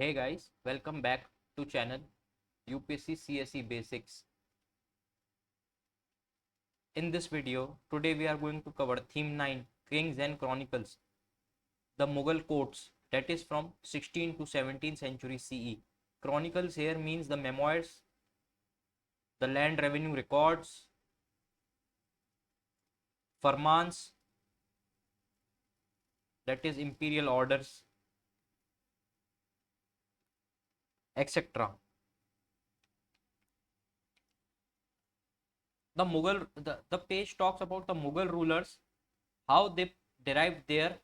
Hey guys, welcome back to channel UPSC CSE Basics. In this video, today we are going to cover theme 9 Kings and Chronicles, the Mughal courts, that is from 16th to 17th century CE. Chronicles here means the memoirs, the land revenue records, farmans, that is imperial orders, etc. The page talks about the Mughal rulers, how they derived their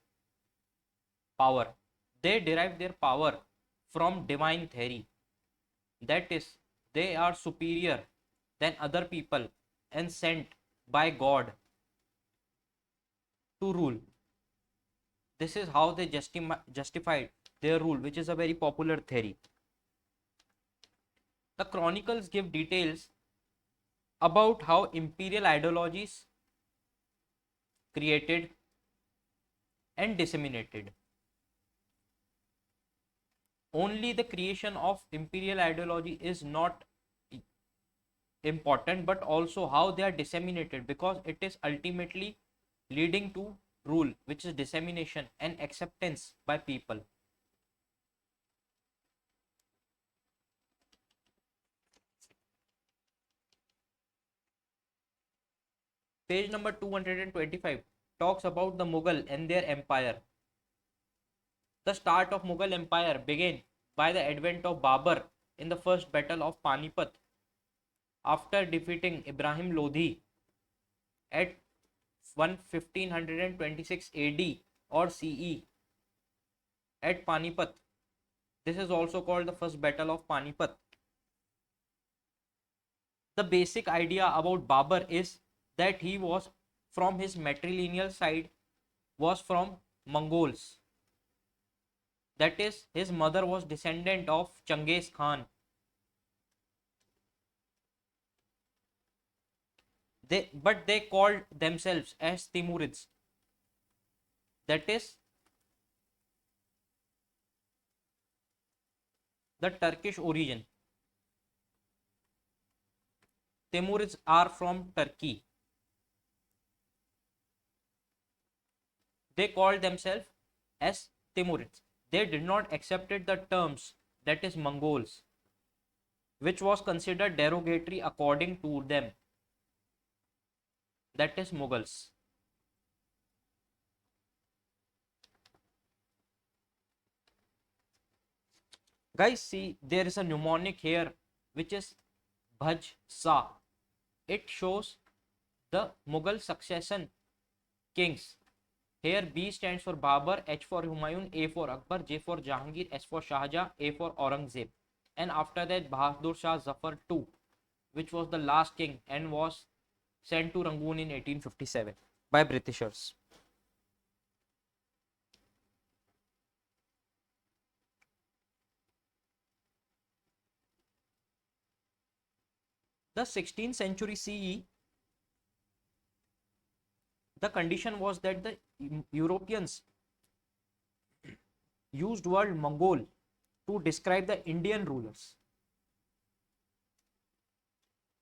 power. They derive their power from divine theory. That is, they are superior than other people and sent by God to rule. This is how they justified their rule, which is a very popular theory. The chronicles give details about how imperial ideologies created and disseminated. Only the creation of imperial ideology is not important, but also how they are disseminated, because it is ultimately leading to rule, which is dissemination and acceptance by people. Page number 225 talks about the Mughal and their empire. The start of Mughal empire began by the advent of Babur in the first battle of Panipat. After defeating Ibrahim Lodhi at 1526 AD or CE at Panipat. This is also called the first battle of Panipat. The basic idea about Babur is that he was from his matrilineal side was from Mongols. That is, his mother was descendant of Genghis Khan. But they called themselves as Timurids. That is, the Turkish origin. Timurids are from Turkey. They called themselves as Timurids. They did not accept the terms, that is Mongols, which was considered derogatory according to them, that is Mughals. Guys, see, there is a mnemonic here which is Bhaj Sa. It shows the Mughal succession kings. Here B stands for Babur, H for Humayun, A for Akbar, J for Jahangir, S for Shahjahan, A for Aurangzeb. And after that Bahadur Shah Zafar II, which was the last king and was sent to Rangoon in 1857 by Britishers. The 16th century CE, the condition was that the Europeans used word Mongol to describe the Indian rulers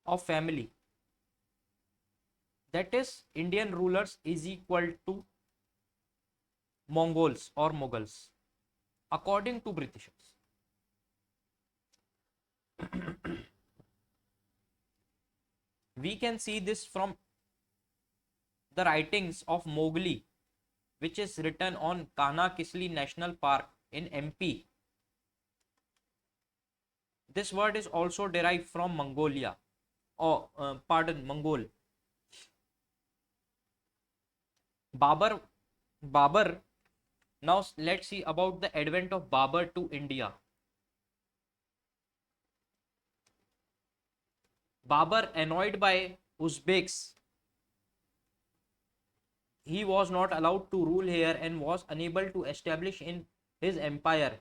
of family. That is, Indian rulers is equal to Mongols or Mughals, according to Britishers. We can see this from the writings of Mowgli, which is written on Kana Kisli National Park in MP. This word is also derived from Mongolia, or Mongol. Babur. Now let's see about the advent of Babur to India. Babur, annoyed by Uzbeks, he was not allowed to rule here and was unable to establish in his empire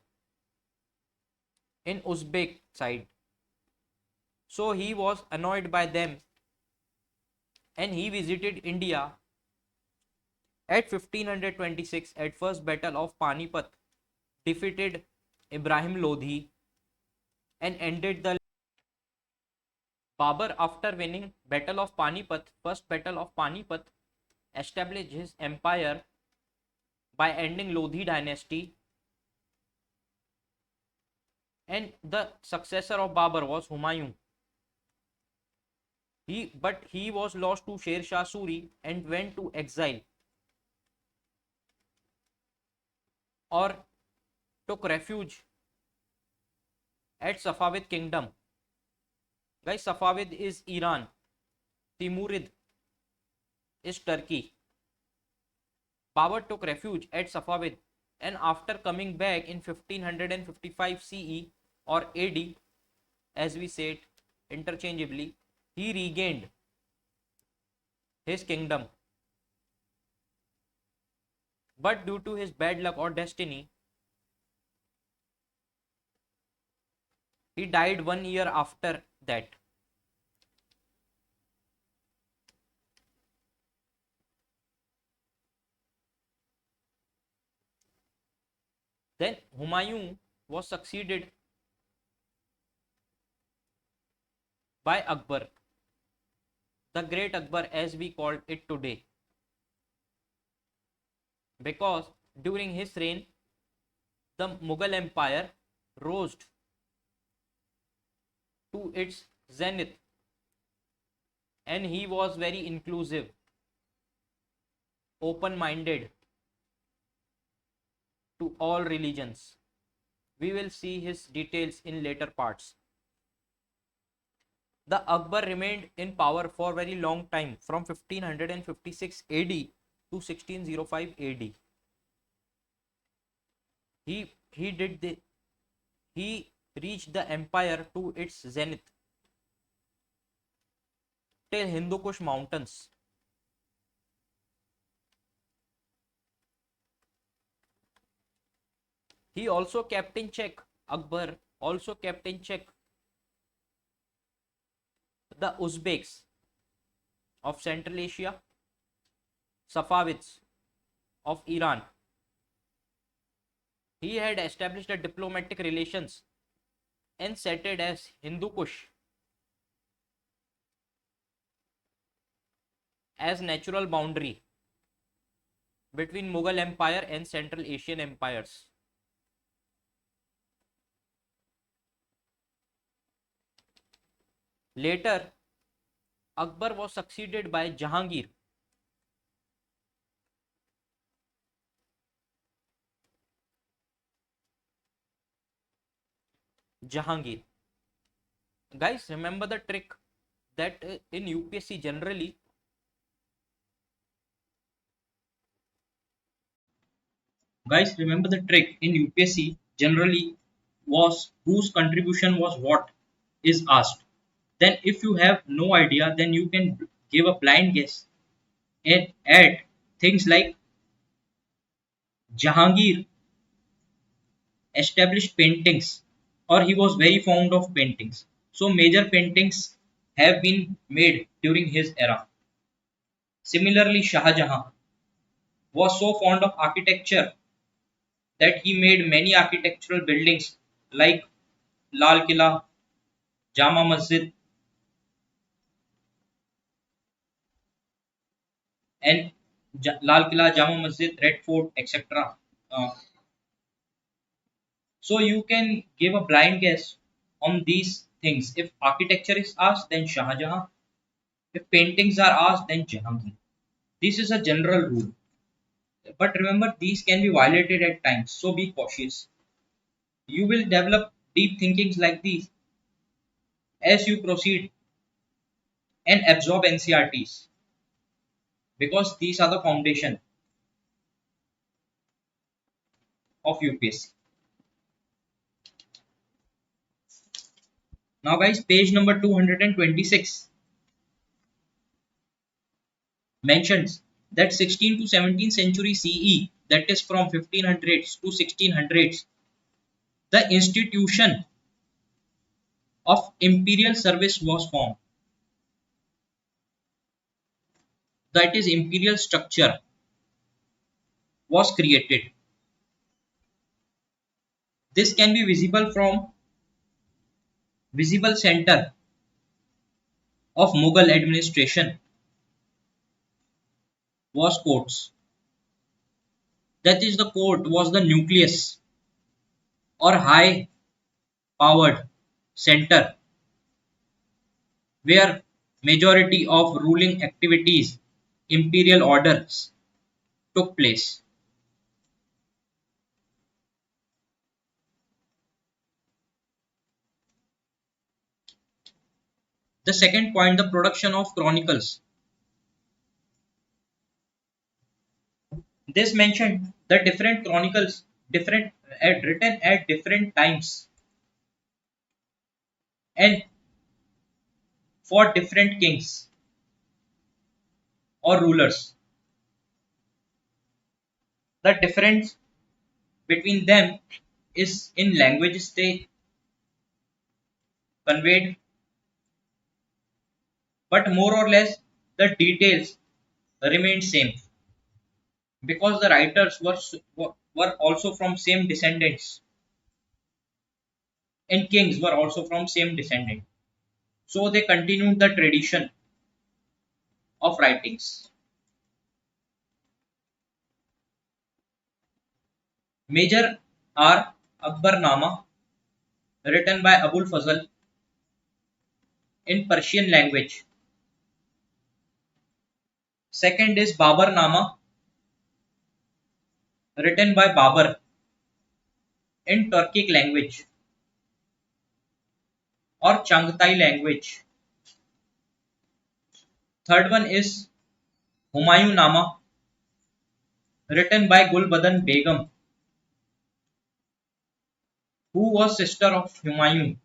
in Uzbek side. So he was annoyed by them and he visited India at 1526 at first battle of Panipat, defeated Ibrahim Lodhi, and ended the Babur, after winning Battle of Panipat, first Battle of Panipat, established his empire by ending Lodhi dynasty, and the successor of Babur was Humayun. He was lost to Sher Shah Suri and went to exile or took refuge at Safavid kingdom. Guys, Safavid is Iran, Timurid is Turkey. Babur took refuge at Safavid, and after coming back in 1555 CE or AD, as we say it interchangeably, he regained his kingdom. But due to his bad luck or destiny, he died 1 year after that. Then Humayun was succeeded by Akbar, the great Akbar as we call it today, because during his reign the Mughal Empire rose to its zenith, and he was very inclusive, open minded to all religions. We will see his details in later parts. The Akbar remained in power for a very long time, from 1556 AD to 1605 AD. He did the he reached the empire to its zenith till Hindu Kush mountains. He also kept in check, Akbar also kept in check the Uzbeks of Central Asia, Safavids of Iran. He had established a diplomatic relations and set it as Hindu Kush as natural boundary between Mughal Empire and Central Asian empires. Later, Akbar was succeeded by Jahangir. Jahangir. Guys, remember the trick that in UPSC generally, Guys, remember the trick in UPSC generally was whose contribution was what is asked. Then if you have no idea, then you can give a blind guess and add things like Jahangir established paintings or he was very fond of paintings. So major paintings have been made during his era. Similarly, Shah Jahan was so fond of architecture that he made many architectural buildings like Lal Killa, Jama Masjid, and Lal Killa, Jama Masjid, Red Fort, etc. Uh, so you can give a blind guess on these things. If architecture is asked, then Shah Jahan. If paintings are asked, then Jahangir. This is a general rule. But remember, these can be violated at times, so be cautious. You will develop deep thinkings like these as you proceed and absorb NCRTs because these are the foundation of UPSC. Now, guys, page number 226 mentions that 16th to 17th century CE, that is from 1500s to 1600s, the institution of imperial service was formed. That is, imperial structure was created. This can be visible from visible center of Mughal administration was courts. That is, the court was the nucleus or high powered center where majority of ruling activities, imperial orders took place. The second point, the production of chronicles. This mentioned the different chronicles, different written at different times and for different kings or rulers. The difference between them is in languages they conveyed, but more or less the details remained same because the writers were also from same descendants and kings were also from same descendant. So they continued the tradition of writings. Major are Akbarnama, written by Abul Fazl in Persian language. Second is Babarnama, written by Babar in Turkic language or Chagatai language. Third one is Humayun-nama, written by Gulbadan Begum, who was sister of Humayun.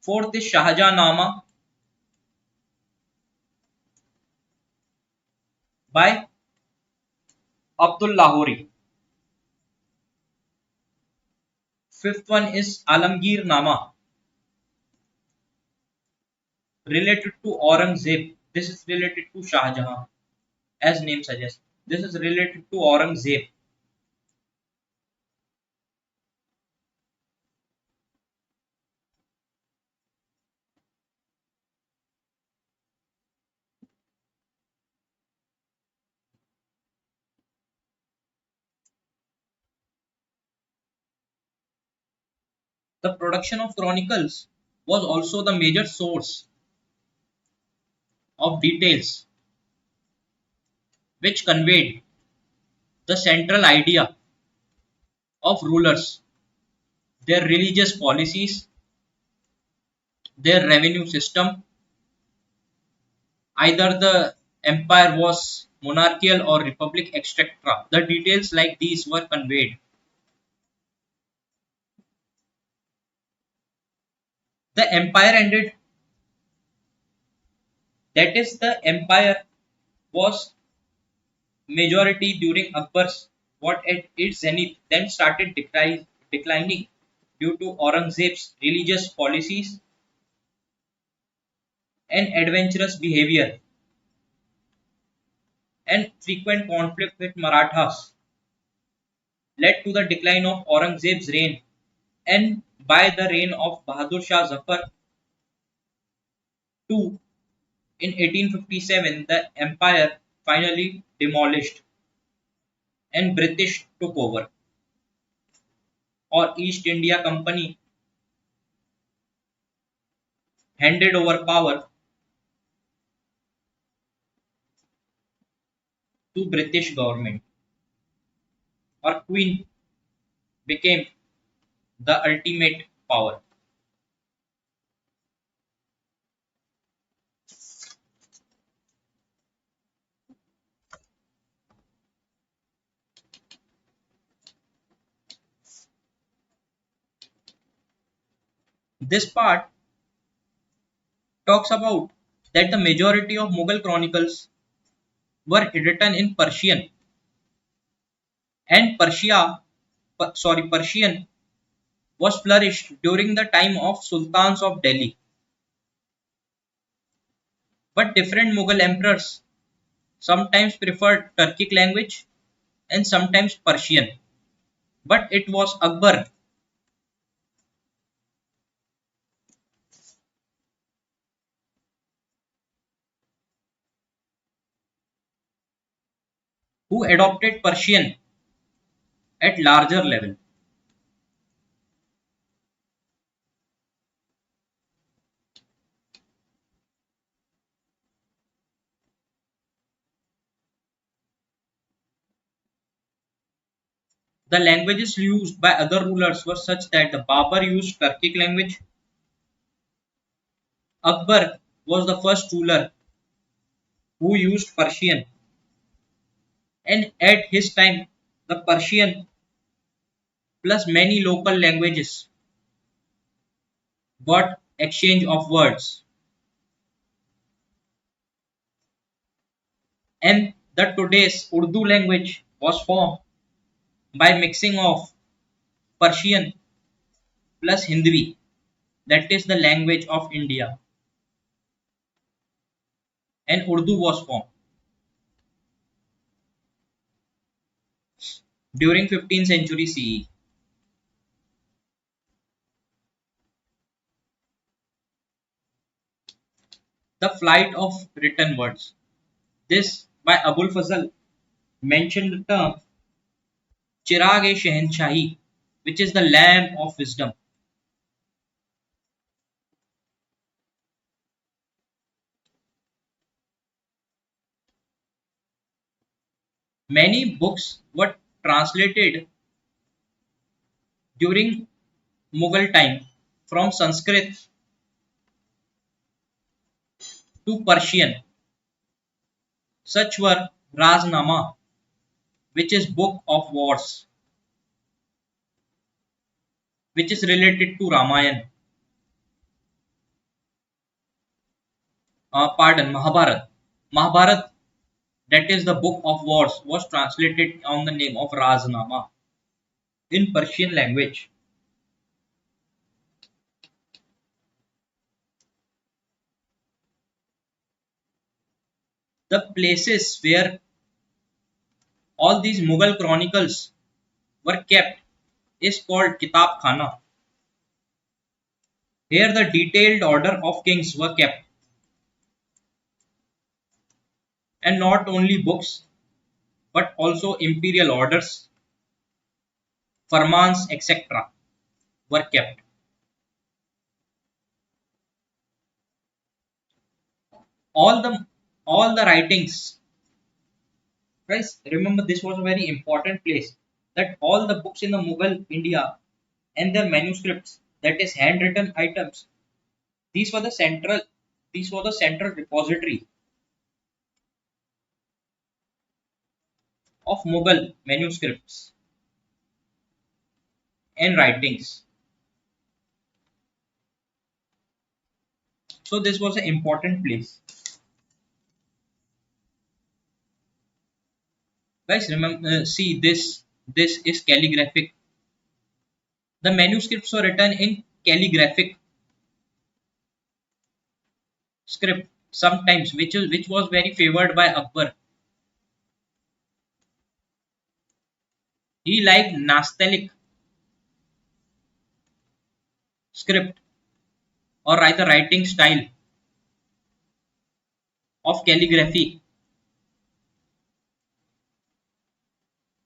Fourth is Shahjahan-nama by Abdul Lahori. Fifth one is Alamgir-nama, related to Aurangzeb. This is related to Shah Jahan, as name suggests. This is related to Aurangzeb. The production of chronicles was also the major source of details which conveyed the central idea of rulers, their religious policies, their revenue system, either the empire was monarchical or republic, etc. The details like these were conveyed. The empire ended, that is, the empire was majority during Akbar's what at its zenith, then started declining due to Aurangzeb's religious policies and adventurous behavior and frequent conflict with Marathas led to the decline of Aurangzeb's reign, and by the reign of Bahadur Shah Zafar II in 1857 the empire finally demolished and British took over, or East India Company handed over power to British government, or Queen became the ultimate power. This part talks about that the majority of Mughal chronicles were written in Persian, and Persian was flourished during the time of sultans of Delhi. But different Mughal emperors sometimes preferred Turkic language and sometimes Persian. But it was Akbar who adopted Persian at larger level. The languages used by other rulers were such that the Babur used Turkic language. Akbar was the first ruler who used Persian, and at his time, the Persian plus many local languages got exchange of words, and the today's Urdu language was formed by mixing of Persian plus Hindi, that is the language of India, and Urdu was formed during 15th century CE. The flight of written words. This by Abul Fazl mentioned the term Chirag-e-Shahenshahi, which is the lamp of wisdom. Many books were translated during Mughal time from Sanskrit to Persian. Such were Raznama, which is book of wars, which is related to Ramayan. Mahabharat. Mahabharat, that is the book of wars, was translated on the name of Raznama in Persian language. The places where all these Mughal chronicles were kept is called Kitab Khana. Here the detailed order of kings were kept, and not only books but also imperial orders, farmans, etc. were kept. All the all the writings, guys, remember this was a very important place, that all the books in the Mughal India and their manuscripts, that is handwritten items, these were the central these were the central repository of Mughal manuscripts and writings. So this was an important place. Guys, remember, see this. This is calligraphic. The manuscripts were written in calligraphic script sometimes, which was very favored by Akbar. He liked Nastalic script, or rather writing style of calligraphy.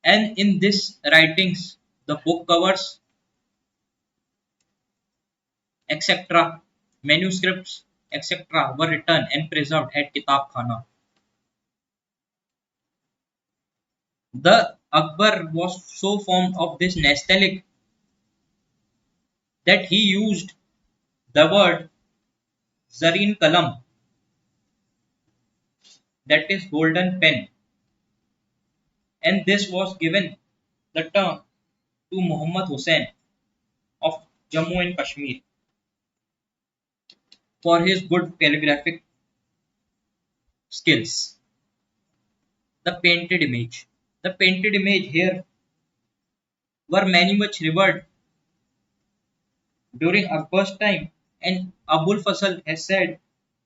And in this writings, the book covers, etc., manuscripts, etc., were written and preserved at Kitab Khana. The Akbar was so fond of this Nastalic that he used the word Zareen Kalam, that is golden pen, and this was given the term to Muhammad Hussain of Jammu and Kashmir for his good calligraphic skills. The painted image. The painted image here were many much revered during Akbar's time, and Abul Fasal has said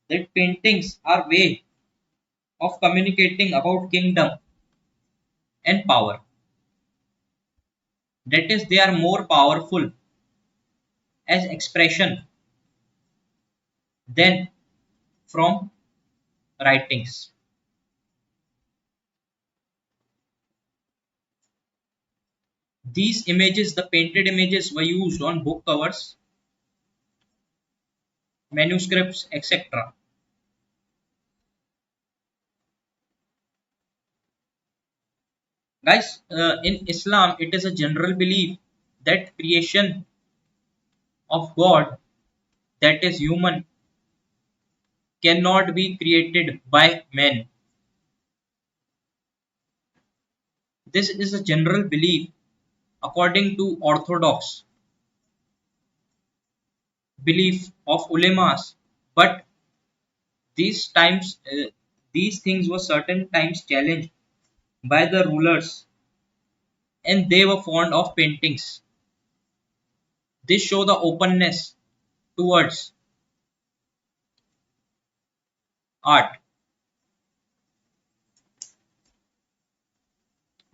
that paintings are way of communicating about kingdom and power. That is, they are more powerful as expression than from writings. These images, the painted images, were used on book covers, manuscripts, etc. Guys, in Islam, it is a general belief that creation of God, that is human, cannot be created by men. This is a general belief according to orthodox belief of ulemas, but these times, these things were certain times challenged by the rulers, and they were fond of paintings. This show the openness towards art.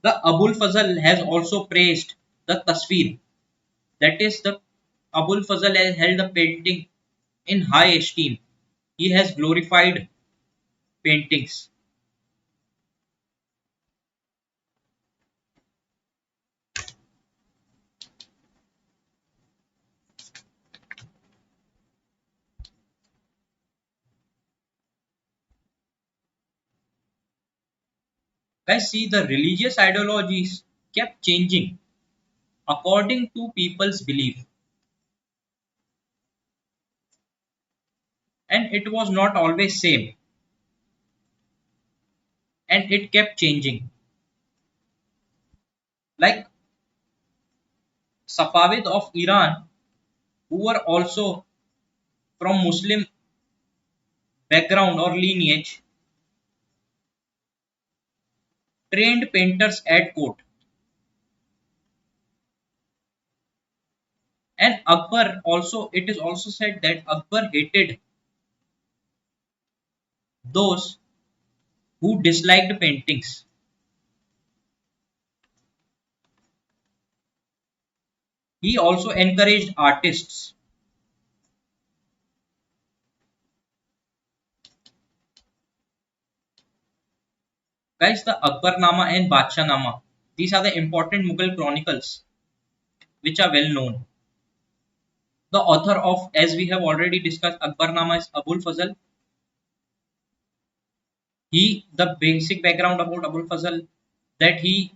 The Abul Fazl has also praised the tasveer, that is, the Abul Fazl has held the painting in high esteem. He has glorified paintings. Guys, see, the religious ideologies kept changing according to people's belief, and it was not always same, and it kept changing. Like Safavid of Iran, who were also from Muslim background or lineage, trained painters at court. And Akbar also, it is also said that Akbar hated those who disliked paintings. He also encouraged artists. Guys, the Akbarnama and Badshahnama, these are the important Mughal chronicles which are well known. The author of, as we have already discussed, Akbarnama is Abul Fazl. The basic background about Abul Fazl, that he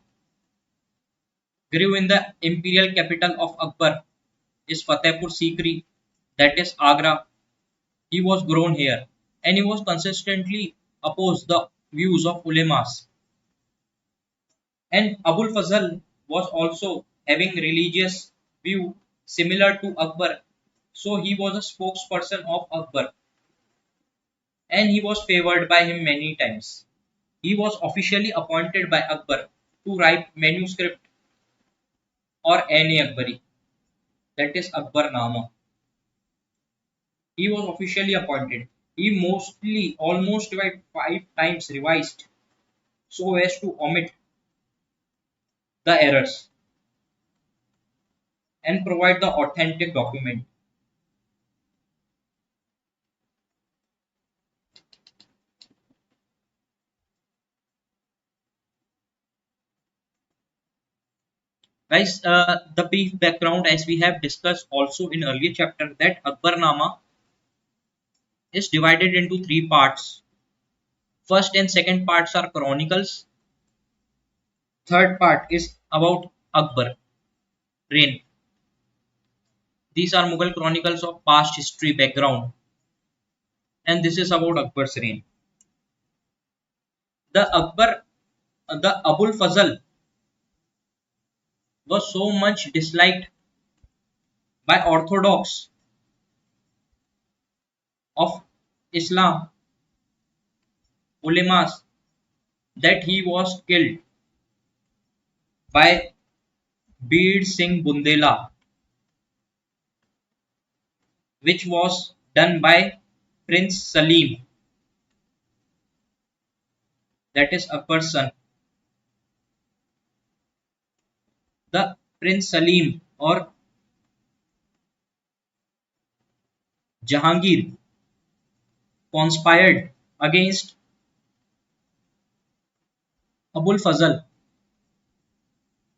grew in the imperial capital of Akbar is Fatehpur Sikri, that is Agra. He was grown here, and he was consistently opposed the views of ulemas. And Abul Fazl was also having religious view similar to Akbar, so he was a spokesperson of Akbar, and he was favored by him many times. He was officially appointed by Akbar to write manuscript or any Akbari, that is Akbar Nama. He was officially appointed. He mostly, almost about 5 times revised so as to omit the errors and provide the authentic document. Guys, the brief background, as we have discussed also in earlier chapter, that Akbarnama is divided into three parts. First and second parts are chronicles. Third part is about Akbar reign. These are Mughal chronicles of past history background, and this is about Akbar's reign. The Abul Fazl was so much disliked by orthodox of Islam ulemas that he was killed by Beer Singh Bundela, which was done by Prince Salim. that is Akbar's son. The Prince Salim or Jahangir conspired against Abul Fazl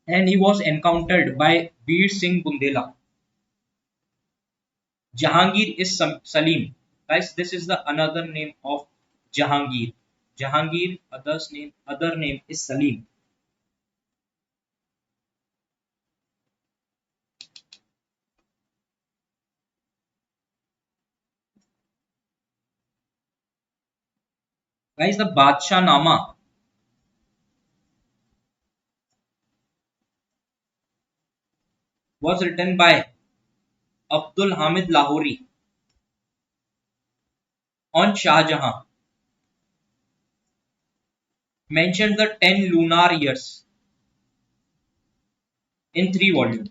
and he was encountered by Veer Singh Bundela. Jahangir is Salim. Guys, this is the another name of Jahangir. Jahangir, other name is Salim. Guys, the Badshah Nama was written by Abdul Hamid Lahori on Shah Jahan. Mentioned the 10 lunar years in 3 volumes.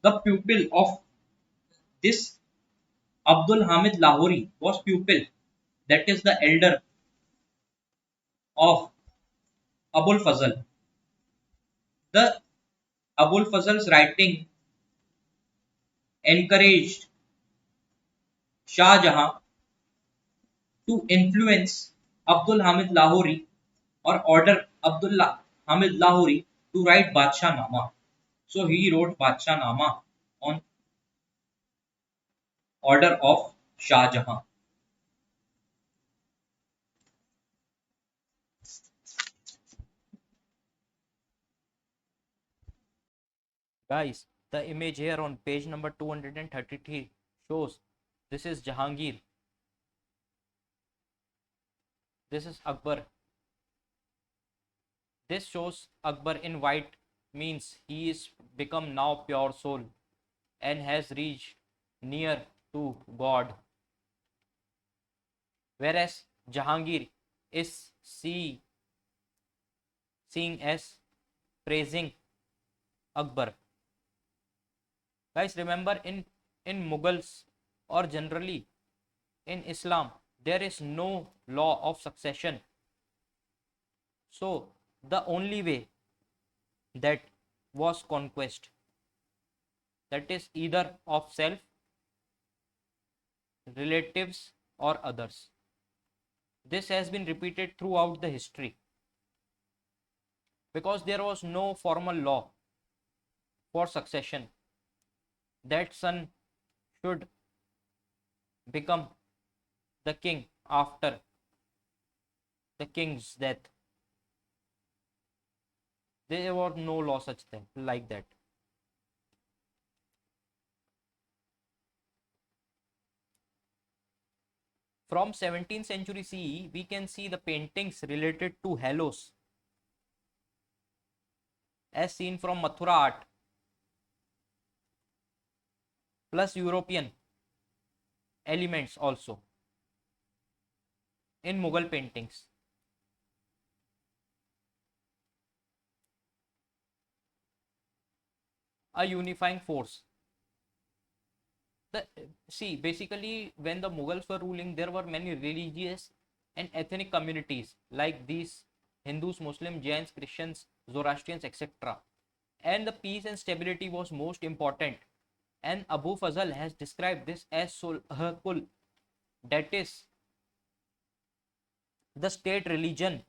The pupil of this Abdul Hamid Lahori was pupil, that is the elder of Abul Fazl. The Abul Fazl's writing encouraged Shah Jahan to influence Abdul Hamid Lahori or order Abdul Hamid Lahori to write Badshah Nama. So he wrote Badshah Nama on order of Shah Jahan. Guys, the image here on page number 233 shows this is Jahangir. This is Akbar. This shows Akbar in white, means he is become now pure soul and has reached near to God. Whereas Jahangir is seeing as praising Akbar. Guys, remember in Mughals or generally in Islam, there is no law of succession. So the only way that was conquest, that is either of self, relatives or others. This has been repeated throughout the history because there was no formal law for succession that son should become the king after the king's death. There was no law such thing like that. From 17th century CE, we can see the paintings related to halos as seen from Mathura art plus European elements also in Mughal paintings. A unifying force. See, basically when the Mughals were ruling, there were many religious and ethnic communities like these Hindus, Muslims, Jains, Christians, Zoroastrians, etc. And the peace and stability was most important. And Abu Fazl has described this as Sulhul, that is the state religion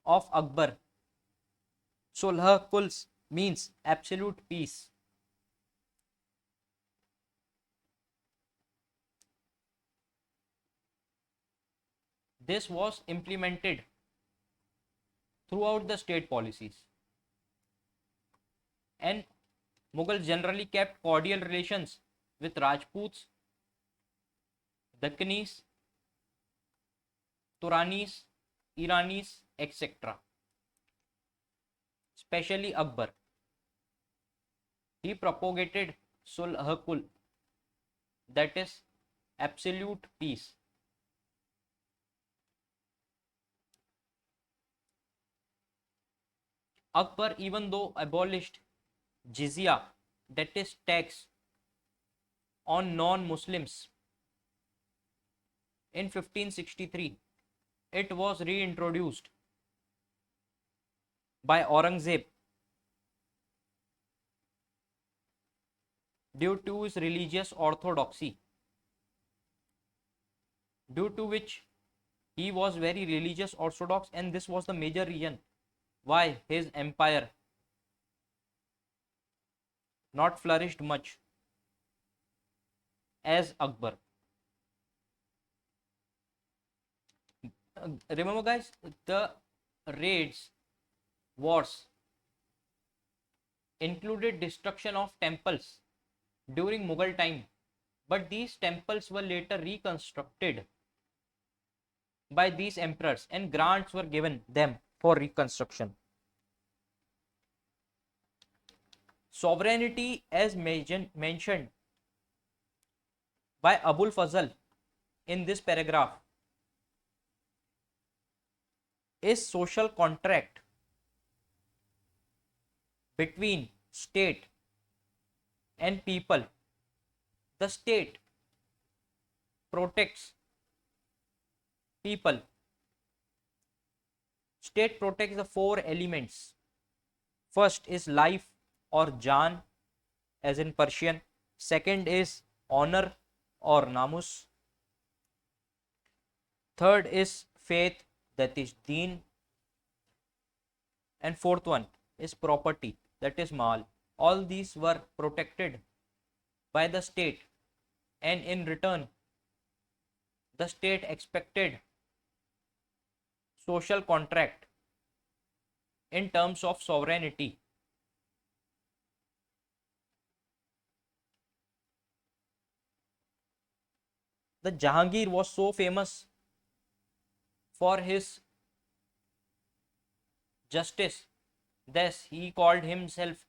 of Akbar. Sulhul means absolute peace. This was implemented throughout the state policies. And Mughals generally kept cordial relations with Rajputs, Dakkanis, Turanis, Iranis, etc. Especially Akbar. He propagated Sulhul, that is absolute peace. Akbar, even though abolished jizya, that is tax on non-Muslims, In 1563, it was reintroduced by Aurangzeb due to his religious orthodoxy, due to which he was very religious orthodox, and this was the major reason why his empire not flourished much as Akbar. Remember guys, the raids, wars included destruction of temples during Mughal time, but these temples were later reconstructed by these emperors and grants were given them for reconstruction. Sovereignty, as mentioned by Abul Fazl in this paragraph, is social contract between state and people. The state protects people. State protects the four elements. First is life or jaan, as in Persian. Second is honor or namus. Third is faith, that is deen. And fourth one is property, that is mal. All these were protected by the state, and in return the state expected social contract in terms of sovereignty. The Jahangir was so famous for his justice, thus he called himself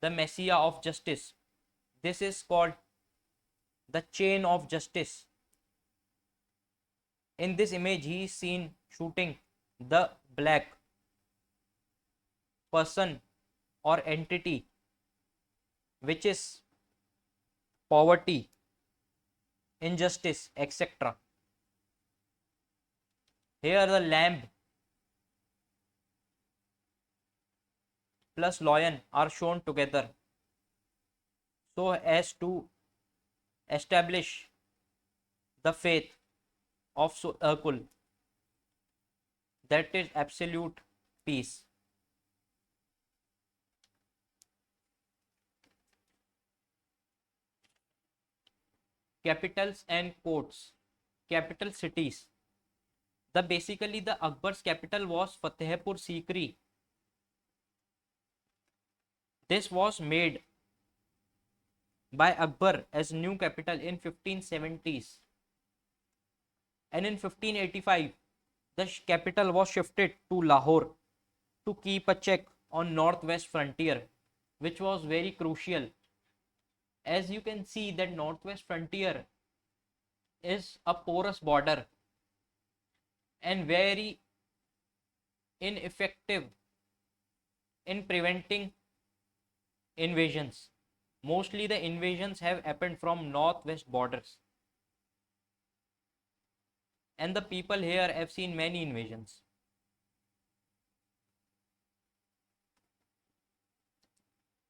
the Messiah of justice. This is called the chain of justice. In this image, he is seen shooting the black person or entity, which is poverty, injustice, etc. Here the lamb plus lion are shown together so as to establish the faith of Circle, that is absolute peace. Capitals and courts. Capital cities. Basically the Akbar's capital was Fatehpur Sikri. This was made by Akbar as new capital in 1570s, and in 1585 the capital was shifted to Lahore to keep a check on northwest frontier, which was very crucial. As you can see that northwest frontier is a porous border and very ineffective in preventing invasions. Mostly the invasions have happened from northwest borders, and the people here have seen many invasions.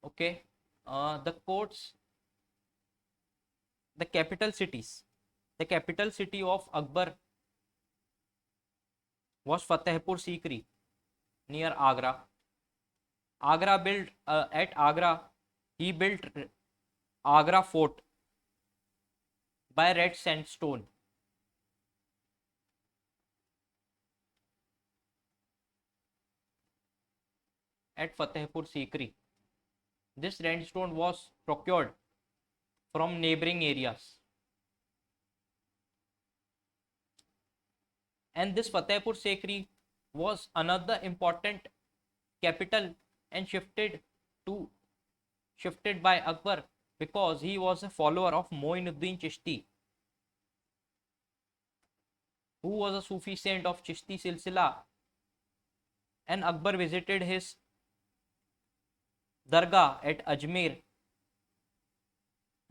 Okay, the courts, the capital cities. The capital city of Akbar was Fatehpur Sikri near Agra. At Agra, he built Agra Fort by red sandstone. At Fatehpur Sikri, this sandstone was procured from neighboring areas. And this Fatehpur Sikri was another important capital and shifted by Akbar because he was a follower of Moinuddin Chishti, who was a Sufi saint of Chishti Silsila, and Akbar visited his dargah at Ajmer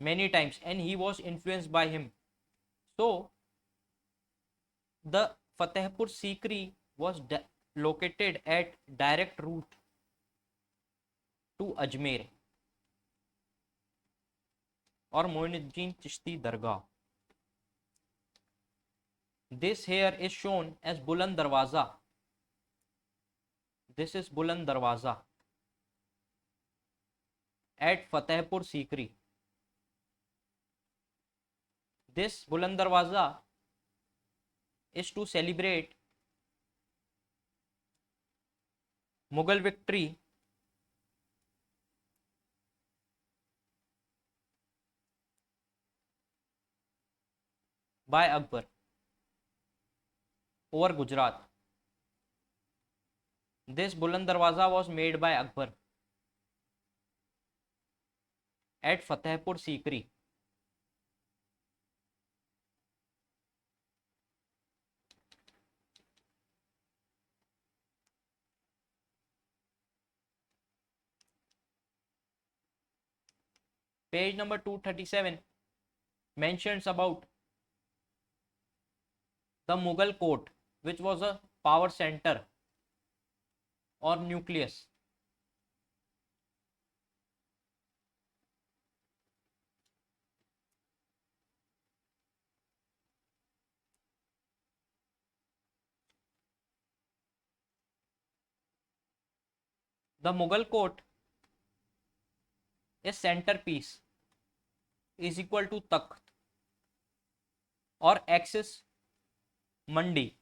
many times and he was influenced by him. So The Fatehpur Sikri was located at direct route to Ajmer or Moinuddin Chishti Dargah. This here is shown as Buland Darwaza. This is Buland Darwaza at Fatehpur Sikri. This Buland Darwaza is to celebrate Mughal victory by Akbar over Gujarat. This Buland Darwaza was made by Akbar at Fatehpur Sikri. Page number 237 mentions about the Mughal court, which was a power center or nucleus. The Mughal court is centerpiece is equal to takht or axis mundi.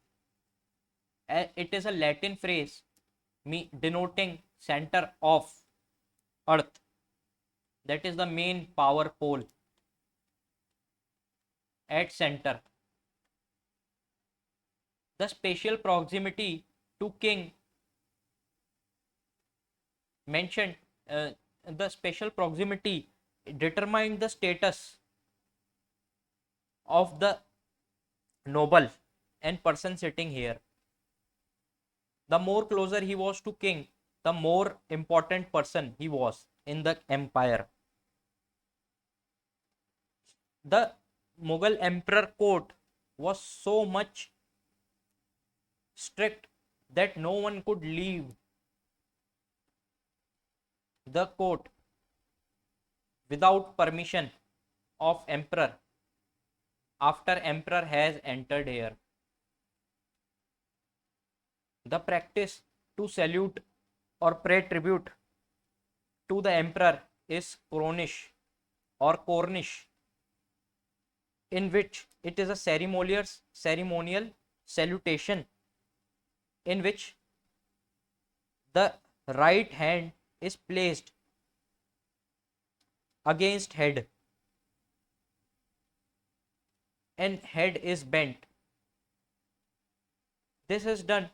It is a Latin phrase denoting center of earth, that is the main power pole at center. The spatial proximity to king mentioned, the spatial proximity determined the status of the noble and person sitting here. The more closer he was to king, the more important person he was in the empire. The Mughal emperor court was so much strict that no one could leave the court without permission of emperor after emperor has entered here. The practice to salute or pay tribute to the emperor is Cornish or Cornish, in which it is a ceremonial salutation in which the right hand is placed against head and head is bent. This is done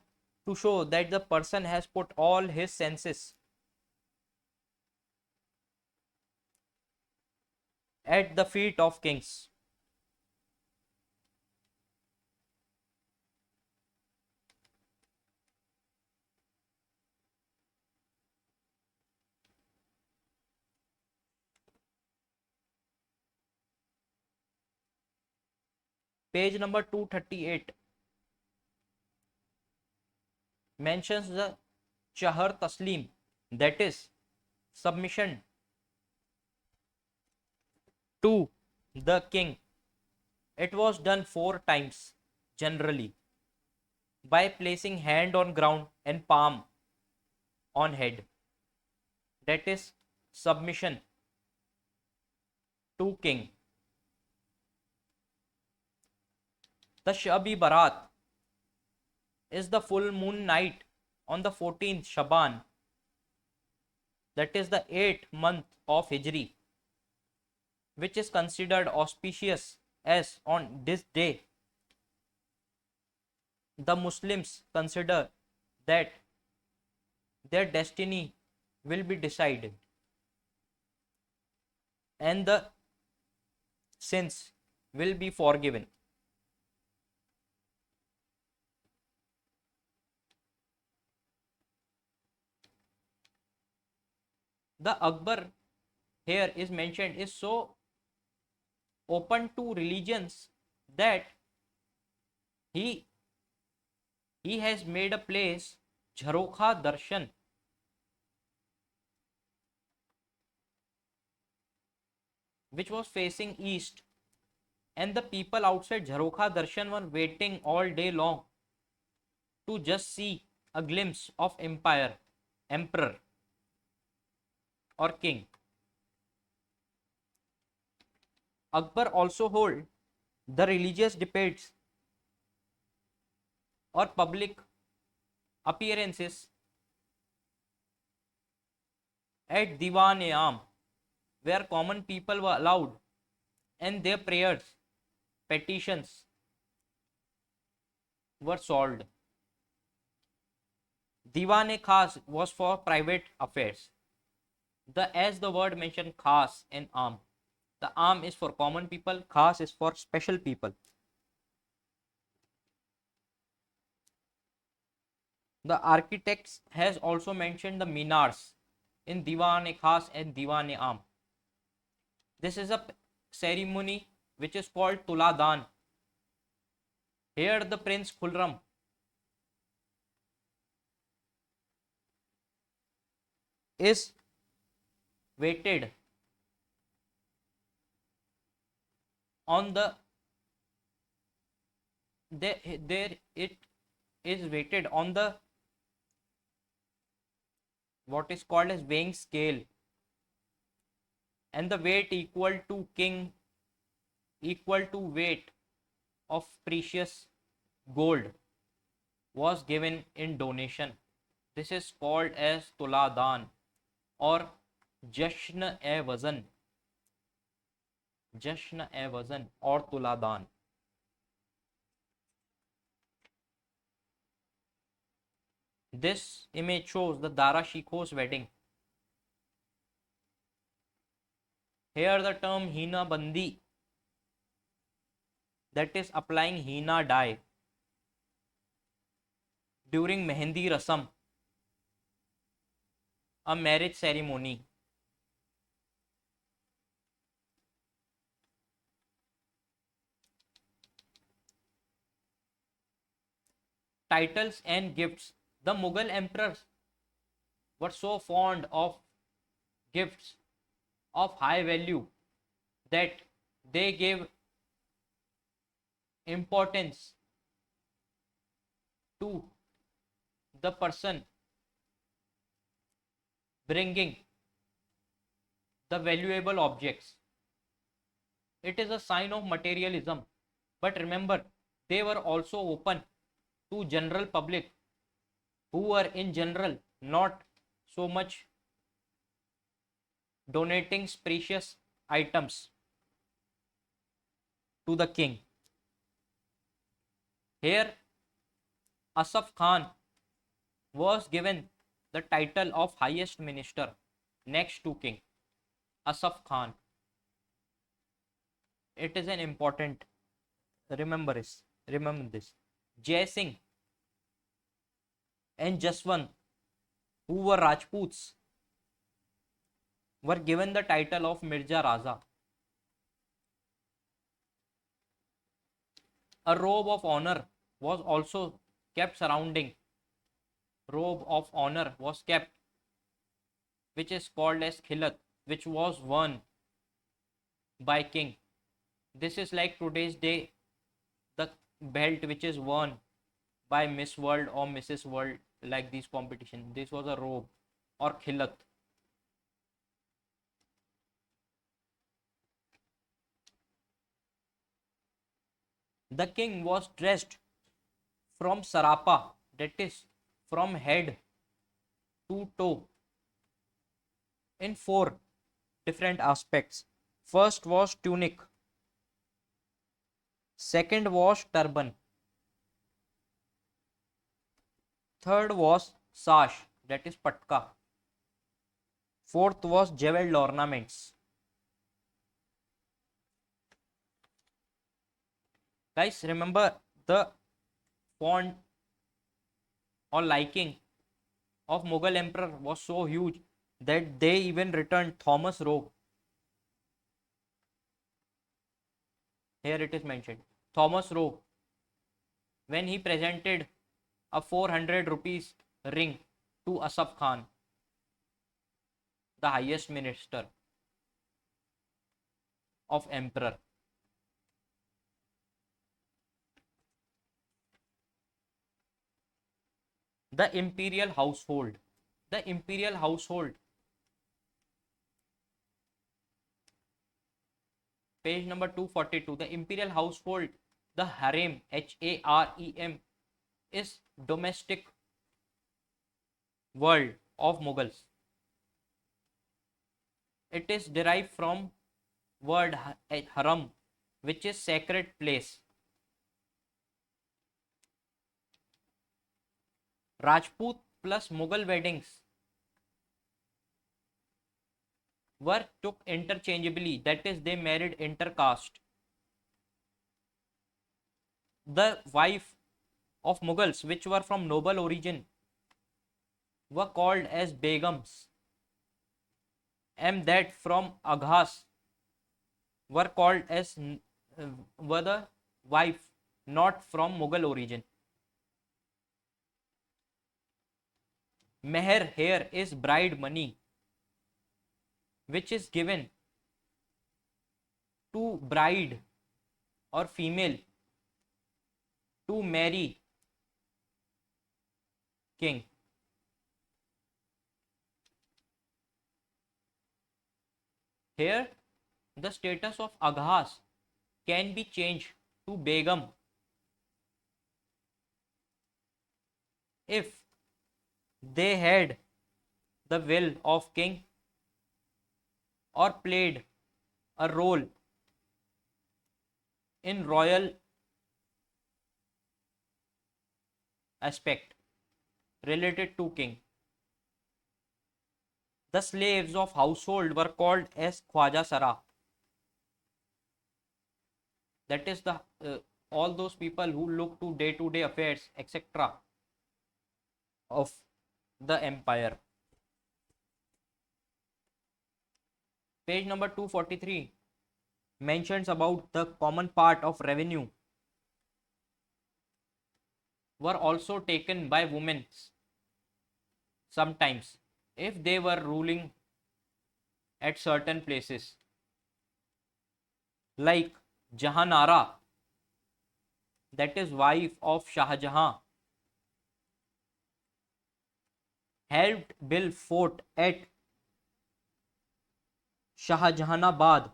to show that the person has put all his senses at the feet of kings. Page number 238 mentions the Chahar Taslim, that is submission to the king. It was done 4 times generally by placing hand on ground and palm on head. That is submission to king. The Shabi Barat is the full moon night on the 14th Shaban, that is the 8th month of Hijri, which is considered auspicious, as on this day the Muslims consider that their destiny will be decided and the sins will be forgiven. The Akbar here is mentioned is so open to religions that he He has made a place Jharokha Darshan, which was facing east, and the people outside Jharokha Darshan were waiting all day long to just see a glimpse of empire, emperor, or king. Akbar also held the religious debates or public appearances at Diwan-e-Am, where common people were allowed and their prayers, petitions were solved. Diwan-e-Khas was for private affairs. As the word mentioned, Khas and Am. The Am is for common people, Khas is for special people. The architects has also mentioned the minars in Diwan-e-Khas and Diwan-e-Am. This is a ceremony which is called Tuladan. Here the Prince Khulram is waited on there it is weighted on the what is called as weighing scale, and the weight equal to weight of precious gold was given in donation. This is called as Tuladan or Jashn-e-Wazn. Jashn-e-Wazn or Tuladan. This image shows the Dara Shikoh's wedding. Here the term Hina Bandi, that is applying Hina dye during Mehendi Rasam, a marriage ceremony. Titles and gifts. The Mughal emperors were so fond of gifts of high value that they gave importance to the person bringing the valuable objects. It is a sign of materialism, but remember, they were also open to general public who were in general not so much donating precious items to the king. Here Asaf Khan was given the title of highest minister next to king. Asaf Khan. It is an important, remember this. Jai Singh and Jaswant, who were Rajputs, were given the title of Mirza Raza. A robe of honor was also kept surrounding. Robe of honor was kept, which is called as khilat, which was worn by king. This is like today's day, the belt which is worn by Miss World or Mrs. World, like these competition. This was a robe or khilat. The king was dressed from sarapa, that is from head to toe, in 4 different aspects. First was tunic, second was turban, third was sash, that is patka, fourth was jeweled ornaments. Guys, remember the font or liking of Mughal emperor was so huge that they even returned Thomas Roe. Here it is mentioned. Thomas Roe, when he presented a 400 rupees ring to Asaf Khan, the highest minister of emperor. The imperial household. The imperial household. Page number 242. The imperial household, the harem, Harem, is domestic world of Mughals. It is derived from word haram, which is sacred place. Rajput plus Mughal weddings were took interchangeably, that is, they married intercaste. The wife of Mughals, which were from noble origin, were called as Begums, and that from Aghas were called as were the wife not from Mughal origin. Meher here is bride money, which is given to bride or female to marry king. Here the status of Aghas can be changed to Begum if they had the will of king or played a role in royal aspect related to king. The slaves of household were called as Khwaja Sara. That is the all those people who look to day affairs, etc. of the empire. Page number 243 mentions about the common part of revenue were also taken by women sometimes if they were ruling at certain places, like Jahanara, that is wife of Shah Jahan, helped build fort at Shahjahanabad,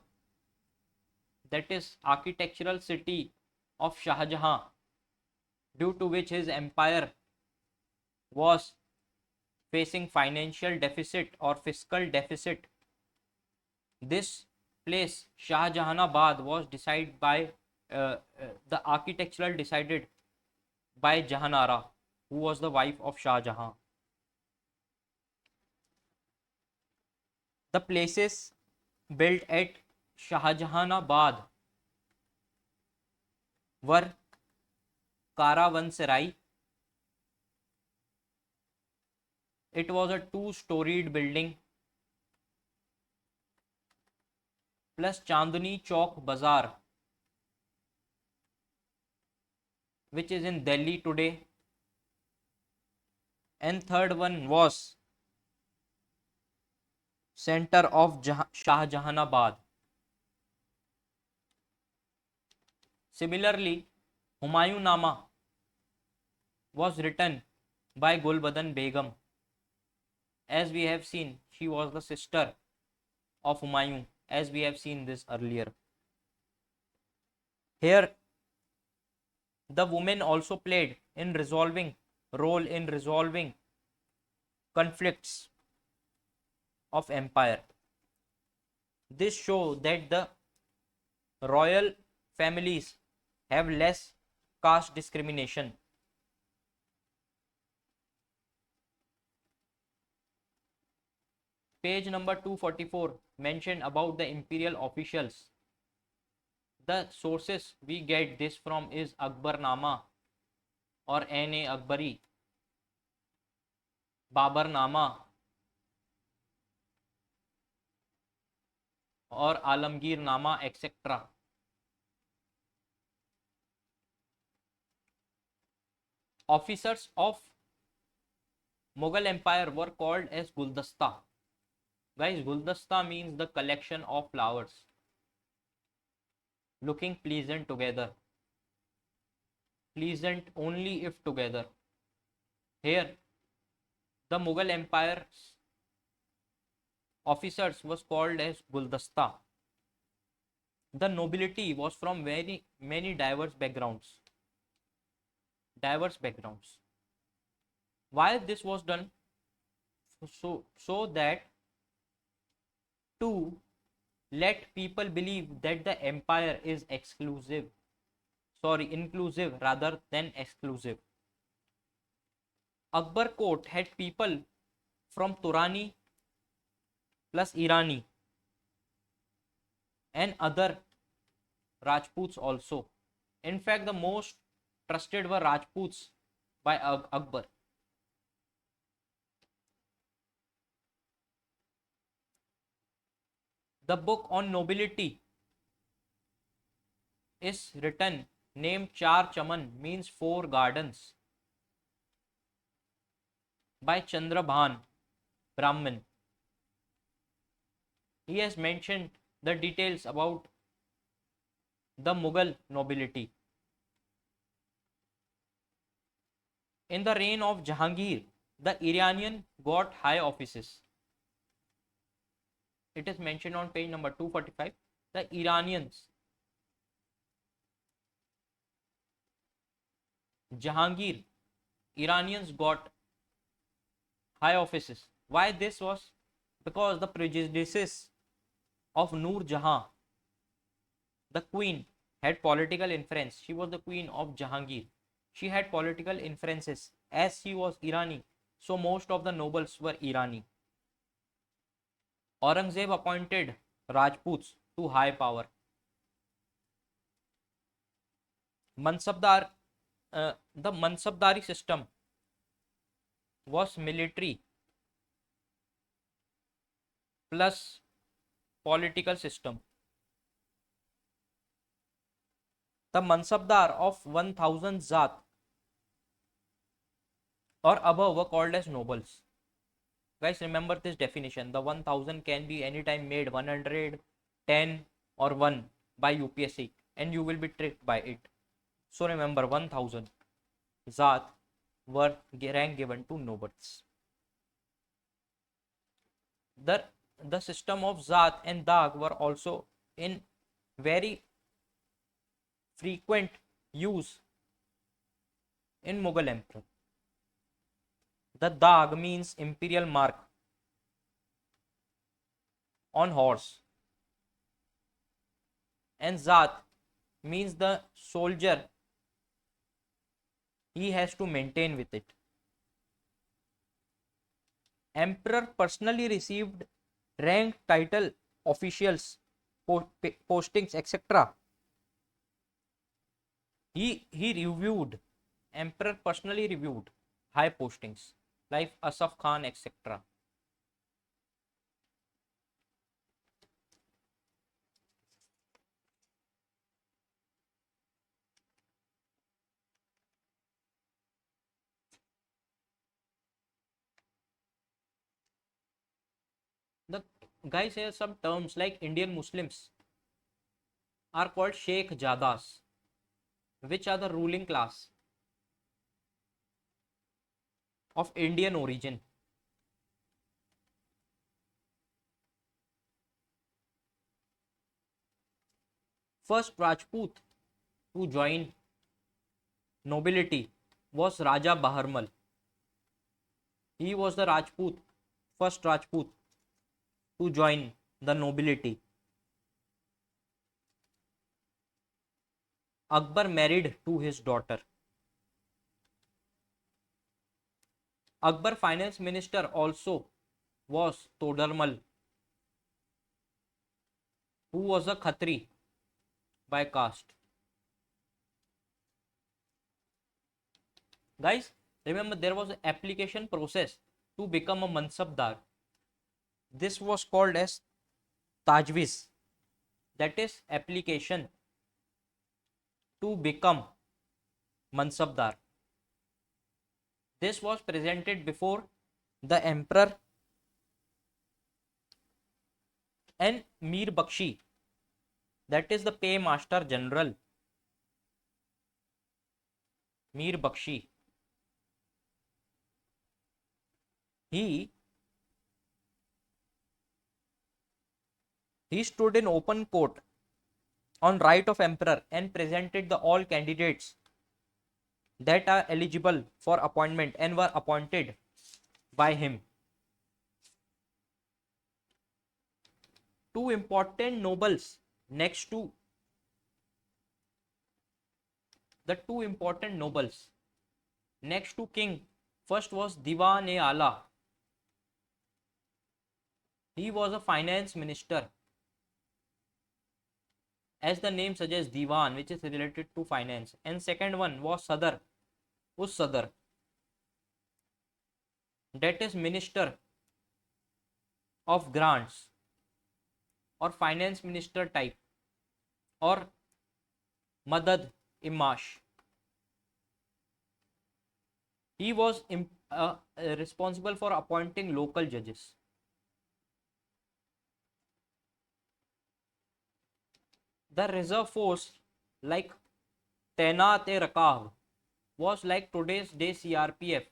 that is architectural city of Shah Jahan, due to which his empire was facing financial deficit or fiscal deficit. This place, Shahjahanabad, was decided by the architectural decided by Jahanara, who was the wife of Shah Jahan. The places built at Shahjahanabad were Karavanserai. It was a two-storied building, plus Chandni Chowk Bazaar, which is in Delhi today, and third one was center of Shahjahanabad. Similarly, Humayun Nama was written by Gulbadan Begum. As we have seen, she was the sister of Humayun, as we have seen this earlier. Here, the women also played in resolving role in resolving conflicts of empire. This shows that the royal families have less caste discrimination. Page number 244 mentioned about the imperial officials. The sources we get this from is Akbarnama or N.A. Akbari, Babarnama or Alamgir Nama, etc. officers of Mughal Empire were called as Guldasta. Guys, Guldasta means the collection of flowers looking pleasant together. Pleasant only if together. Here, the Mughal Empire's officers was called as Guldasta. The nobility was from very many diverse backgrounds. Why this was done? So that to let people believe that the empire is inclusive rather than exclusive. Akbar court had people from Turani plus Irani and other Rajputs also. In fact, the most trusted were Rajputs by Akbar. The book on nobility is written named Char Chaman, means 4 gardens, by Chandrabhan Brahmin. He has mentioned the details about the Mughal nobility. In the reign of Jahangir, the Iranian got high offices. It is mentioned on page number 245. The Jahangir, Iranians got high offices. Why this was? Because the prejudices of Noor Jahan, the queen, had political influence. She was the queen of Jahangir. She had political influences. As she was Irani, so most of the nobles were Irani. Aurangzeb appointed Rajputs to high power. The Mansabdari system was military plus political system. The Mansabdar of 1000 Zat or above were called as nobles. Guys, remember this definition. The 1000 can be anytime made 100, 10 or 1 by UPSC and you will be tricked by it. So remember 1000 Zat were rank given to nobles. The system of Zat and Dag were also in very frequent use in Mughal Emperor. The Dag means imperial mark on horse and Zat means the soldier he has to maintain with it. Emperor personally received rank, title, officials, postings, etc. Emperor personally reviewed high postings like Asaf Khan, etc. The guys here some terms like Indian Muslims are called Sheikh Jadas, which are the ruling class of Indian origin. First Rajput to join nobility was Raja Baharmal. He was the first Rajput to join the nobility. Akbar married to his daughter. Akbar finance minister also was Todarmal, who was a Khatri by caste. Guys, remember there was an application process to become a Mansabdar. This was called as Tajviz, that is application to become Mansabdar. This was presented before the emperor, and Mir Bakshi, that is the paymaster general, Mir Bakshi. He he stood in open court on right of emperor and presented the all candidates that are eligible for appointment and were appointed by him. Two important nobles next to the two important nobles next to king. First was Diwan-e-Ala. He was a finance minister, as the name suggests, Diwan, which is related to finance. And second one was Sadar, Us Sadar, that is minister of grants or finance minister type, or Madad Imash. He was responsible for appointing local judges. The reserve force, like Tainat-e-Rakav, was like today's day CRPF.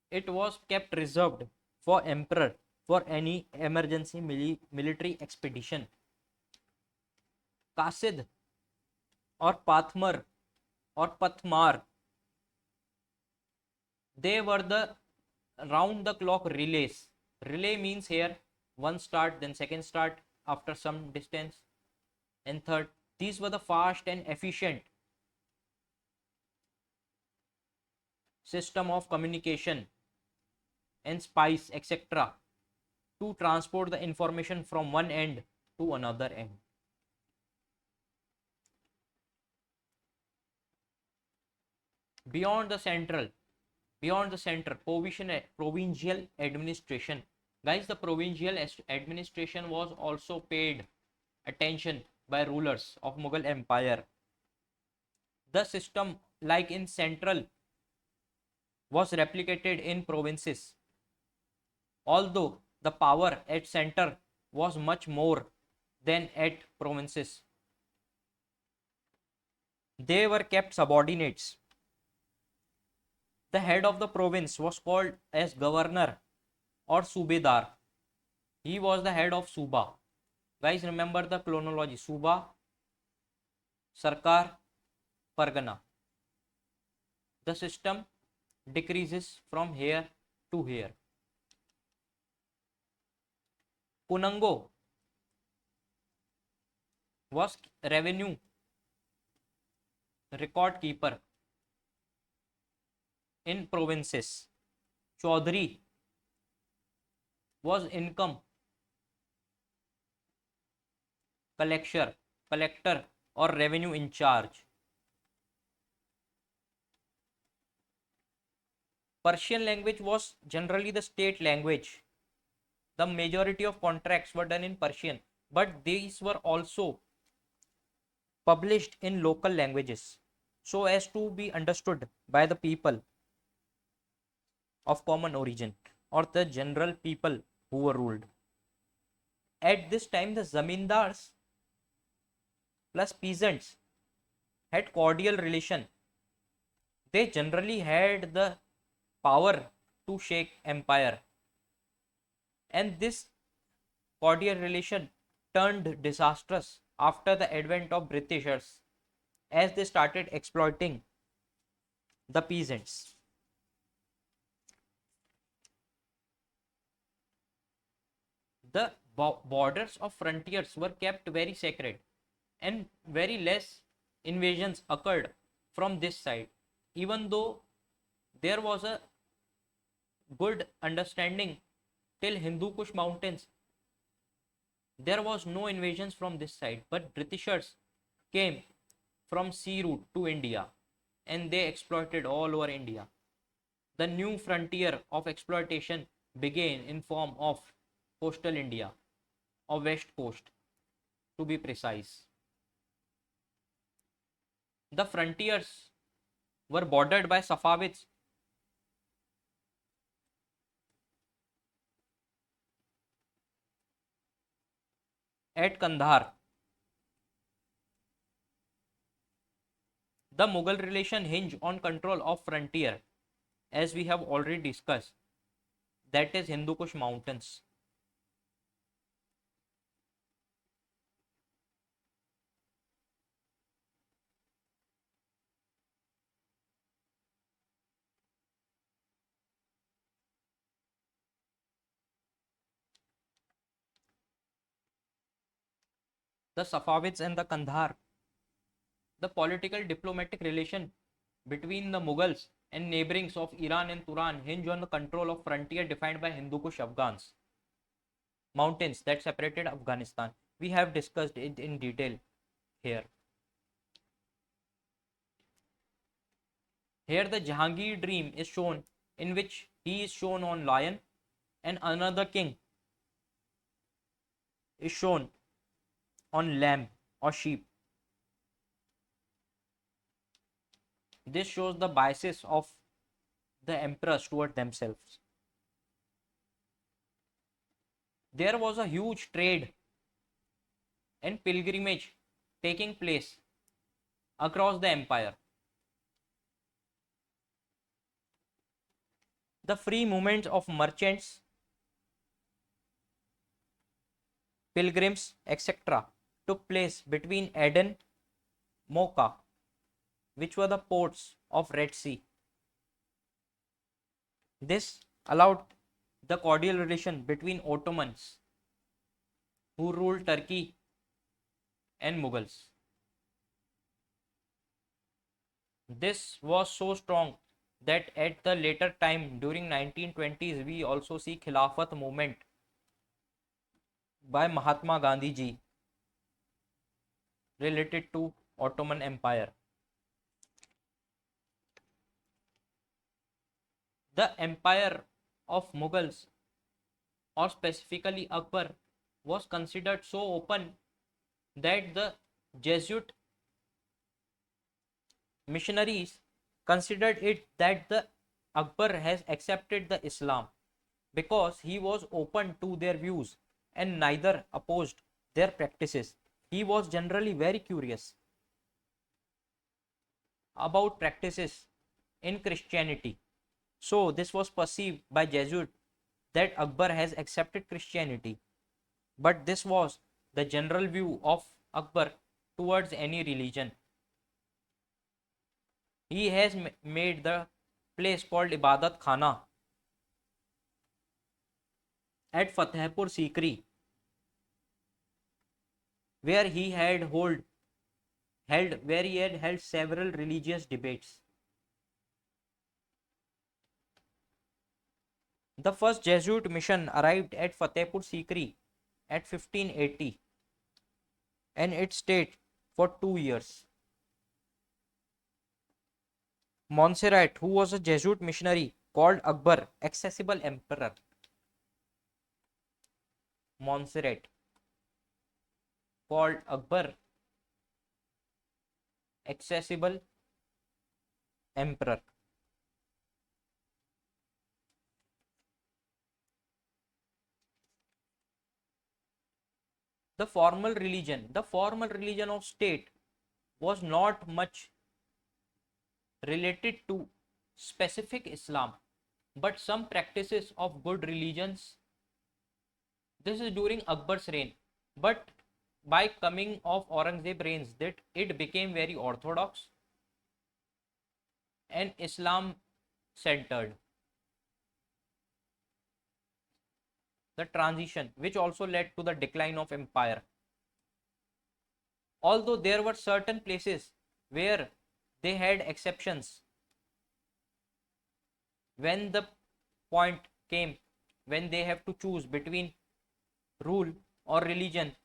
It was kept reserved for emperor for any emergency military expedition. Kasid or Pathmar or Pathmar, they were the round the clock relays. Relay means here one start, then second start after some distance, and third. These were the fast and efficient system of communication and spies, etc., to transport the information from one end to another end. Beyond the central, provincial administration. Guys, the provincial administration was also paid attention by rulers of Mughal Empire. The system, like in central, was replicated in provinces, although the power at center was much more than at provinces. They were kept subordinates. The head of the province was called as governor or subedar. He was the head of Suba. Guys, remember the chronology: Suba, Sarkar, Pargana. The system decreases from here to here. Punango was revenue record keeper in provinces. Chaudhary was income collector or revenue in charge. Persian language was generally the state language. The majority of contracts were done in Persian, but these were also published in local languages so as to be understood by the people of common origin or the general people who were ruled. At this time, the zamindars plus peasants had cordial relation. They generally had the power to shake empire, and this cordial relation turned disastrous after the advent of Britishers, as they started exploiting the peasants. The borders of frontiers were kept very sacred, and very less invasions occurred from this side, even though there was a good understanding till Hindu Kush mountains. There was no invasions from this side, but Britishers came from sea route to India, and they exploited all over India. The new frontier of exploitation began in form of coastal India, or west coast to be precise. The frontiers were bordered by Safavids at Kandahar. The Mughal relation hinge on control of frontier, as we have already discussed, that is Hindu Kush mountains. The Safavids and the Kandahar. The political diplomatic relation between the Mughals and neighborings of Iran and Turan hinge on the control of frontier defined by Hindu Kush Afghans, mountains that separated Afghanistan. We have discussed it in detail here. Here the Jahangir dream is shown, in which he is shown on lion and another king is shown on lamb or sheep. This shows the biases of the emperors toward themselves. There was a huge trade and pilgrimage taking place across the empire. The free movements of merchants, pilgrims, etc. took place between Aden, Mocha, which were the ports of Red Sea. This allowed the cordial relation between Ottomans, who ruled Turkey, and Mughals. This was so strong that at the later time during 1920s we also see Khilafat movement by Mahatma Gandhi ji related to Ottoman Empire. The empire of Mughals, or specifically Akbar, was considered so open that the Jesuit missionaries considered it that the Akbar has accepted the Islam because he was open to their views and neither opposed their practices. He was generally very curious about practices in Christianity. So this was perceived by Jesuit that Akbar has accepted Christianity. But this was the general view of Akbar towards any religion. He has made the place called Ibadat Khana at Fatehpur Sikri, where he had held several religious debates. The first Jesuit mission arrived at Fatehpur Sikri at 1580 and it stayed for 2 years. Montserrat, who was a Jesuit missionary, called Akbar accessible emperor. Montserrat called Akbar accessible emperor. The formal religion of state was not much related to specific Islam, but some practices of good religions. This is during Akbar's reign, but by coming of Aurangzeb reigns that it became very orthodox and Islam centered. The transition, which also led to the decline of empire. Although there were certain places where they had exceptions, when the point came when they have to choose between rule or religion,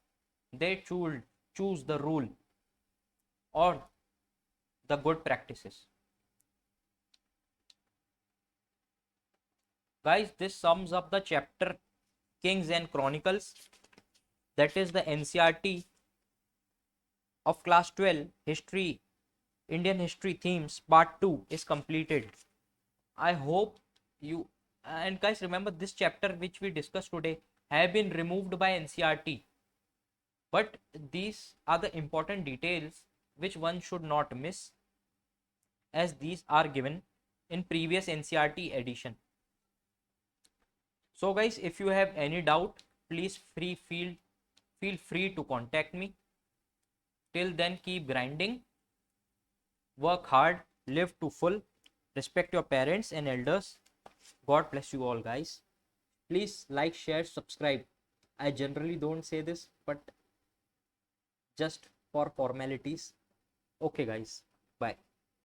they choose the rule or the good practices. Guys, this sums up the chapter Kings and Chronicles, that is the NCERT of class 12 history, Indian history themes part 2 is completed. I hope you, and guys, remember this chapter which we discussed today have been removed by NCERT But these are the important details which one should not miss, as these are given in previous NCRT edition. So guys, if you have any doubt, please feel free to contact me. Till then, keep grinding, work hard, live to full, respect your parents and elders. God bless you all, guys. Please like, share, subscribe. I generally don't say this, but just for formalities. Okay, guys. Bye.